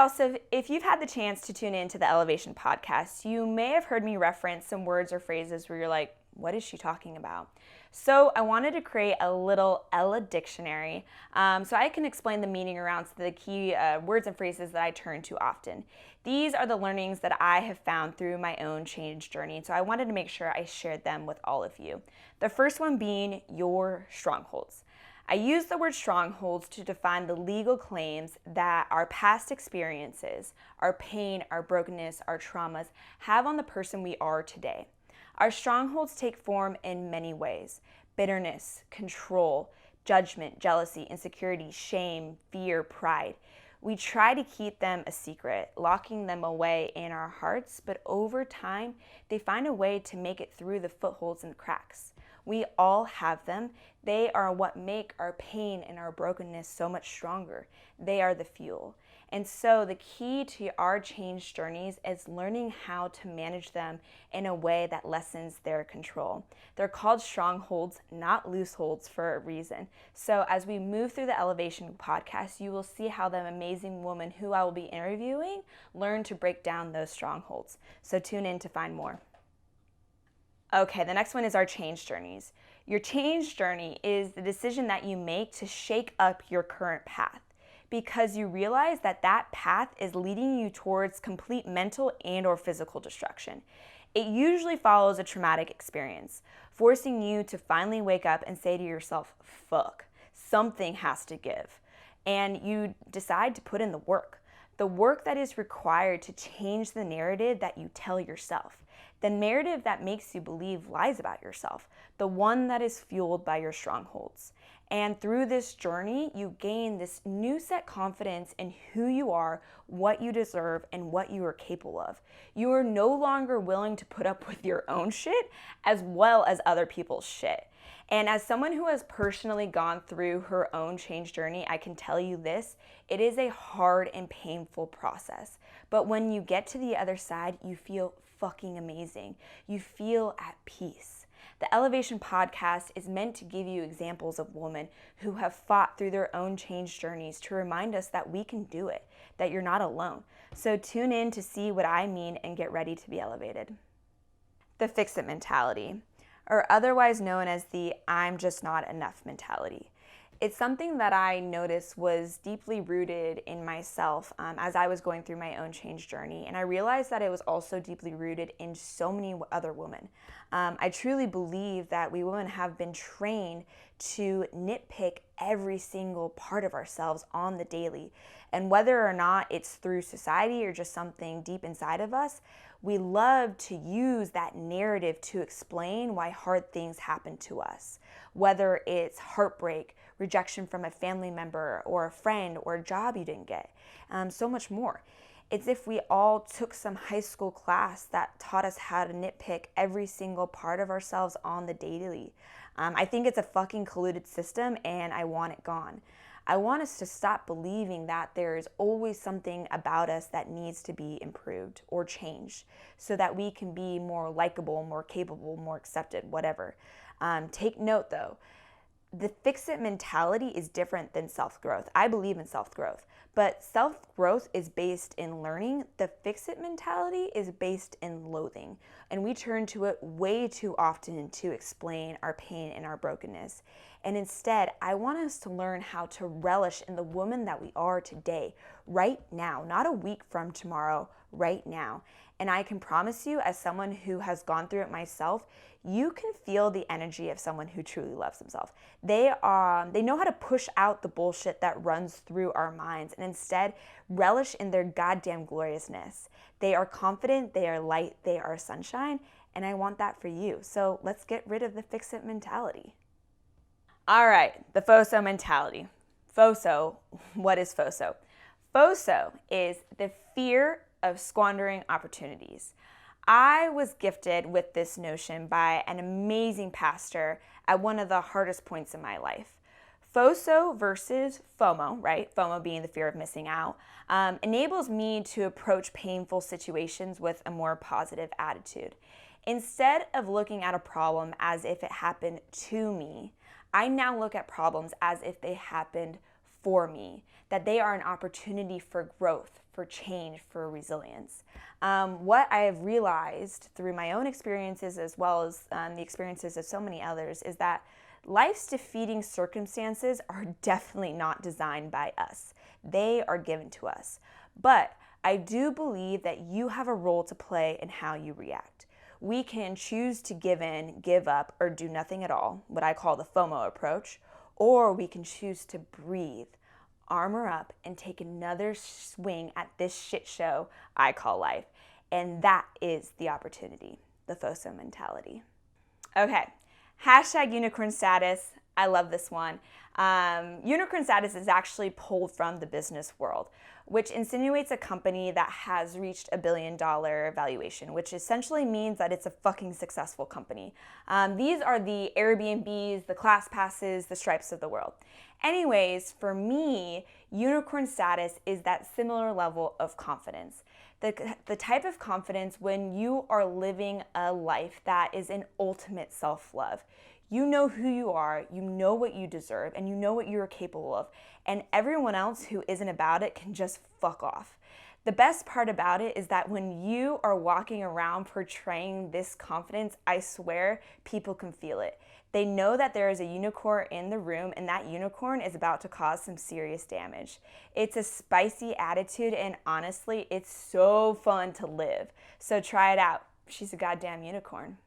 also, if you've had the chance to tune into the Ellavation Podcast, you may have heard me reference some words or phrases where you're like, what is she talking about? So I wanted to create a little Ella dictionary so I can explain the meaning around the key words and phrases that I turn to often. These are the learnings that I have found through my own change journey, so I wanted to make sure I shared them with all of you. The first one being your strongholds. I use the word strongholds to define the legal claims that our past experiences, our pain, our brokenness, our traumas have on the person we are today. Our strongholds take form in many ways: bitterness, control, judgment, jealousy, insecurity, shame, fear, pride. We try to keep them a secret, locking them away in our hearts, but over time, they find a way to make it through the footholds and cracks. We all have them. They are what make our pain and our brokenness so much stronger. They are the fuel. And so the key to our change journeys is learning how to manage them in a way that lessens their control. They're called strongholds, not loose holds, for a reason. So as we move through the Ellavation Podcast, you will see how the amazing woman who I will be interviewing learned to break down those strongholds. So tune in to find more. Okay, the next one is our change journeys. Your change journey is the decision that you make to shake up your current path, because you realize that that path is leading you towards complete mental and or physical destruction. It usually follows a traumatic experience, forcing you to finally wake up and say to yourself, fuck, something has to give. And you decide to put in the work that is required to change the narrative that you tell yourself. The narrative that makes you believe lies about yourself, the one that is fueled by your strongholds. And through this journey, you gain this new set confidence in who you are, what you deserve, and what you are capable of. You are no longer willing to put up with your own shit as well as other people's shit. And as someone who has personally gone through her own change journey, I can tell you this: it is a hard and painful process. But when you get to the other side, you feel fucking amazing. You feel at peace. The Ellavation Podcast is meant to give you examples of women who have fought through their own change journeys to remind us that we can do it, that you're not alone. So tune in to see what I mean and get ready to be elevated. The fix-it mentality, or otherwise known as the I'm just not enough mentality. It's something that I noticed was deeply rooted in myself as I was going through my own change journey. And I realized that it was also deeply rooted in so many other women. I truly believe that we women have been trained to nitpick every single part of ourselves on the daily. And whether or not it's through society or just something deep inside of us, we love to use that narrative to explain why hard things happen to us. Whether it's heartbreak, rejection from a family member or a friend or a job you didn't get, so much more. It's if we all took some high school class that taught us how to nitpick every single part of ourselves on the daily. I think it's a fucking colluded system and I want it gone. I want us to stop believing that there's always something about us that needs to be improved or changed so that we can be more likable, more capable, more accepted, whatever. Take note though, the fix-it mentality is different than self-growth. I believe in self-growth, but self-growth is based in learning. The fix-it mentality is based in loathing, and we turn to it way too often to explain our pain and our brokenness. And instead, I want us to learn how to relish in the woman that we are today, right now, not a week from tomorrow, right now. And I can promise you, as someone who has gone through it myself, you can feel the energy of someone who truly loves themselves. They know how to push out the bullshit that runs through our minds and instead relish in their goddamn gloriousness. They are confident, they are light, they are sunshine, and I want that for you. So let's get rid of the fix-it mentality. All right, the FOSO mentality. FOSO, what is FOSO? FOSO is the fear of squandering opportunities. I was gifted with this notion by an amazing pastor at one of the hardest points in my life. FOSO versus FOMO, right? FOMO being the fear of missing out, enables me to approach painful situations with a more positive attitude. Instead of looking at a problem as if it happened to me, I now look at problems as if they happened for me, that they are an opportunity for growth, for change, for resilience. What I have realized through my own experiences as well as the experiences of so many others is that life's defeating circumstances are definitely not designed by us. They are given to us. But I do believe that you have a role to play in how you react. We can choose to give in, give up, or do nothing at all, what I call the FOMO approach, or we can choose to breathe, armor up, and take another swing at this shit show I call life. And that is the opportunity, the FOSO mentality. Okay, hashtag unicorn status. I love this one. Unicorn status is actually pulled from the business world, which insinuates a company that has reached $1 billion valuation, which essentially means that it's a fucking successful company. These are the Airbnbs, the ClassPasses, the Stripes of the world. Anyways, for me, unicorn status is that similar level of confidence. The type of confidence when you are living a life that is in ultimate self-love. You know who you are, you know what you deserve, and you know what you're capable of. And everyone else who isn't about it can just fuck off. The best part about it is that when you are walking around portraying this confidence, I swear people can feel it. They know that there is a unicorn in the room and that unicorn is about to cause some serious damage. It's a spicy attitude and honestly, it's so fun to live. So try it out. She's a goddamn unicorn.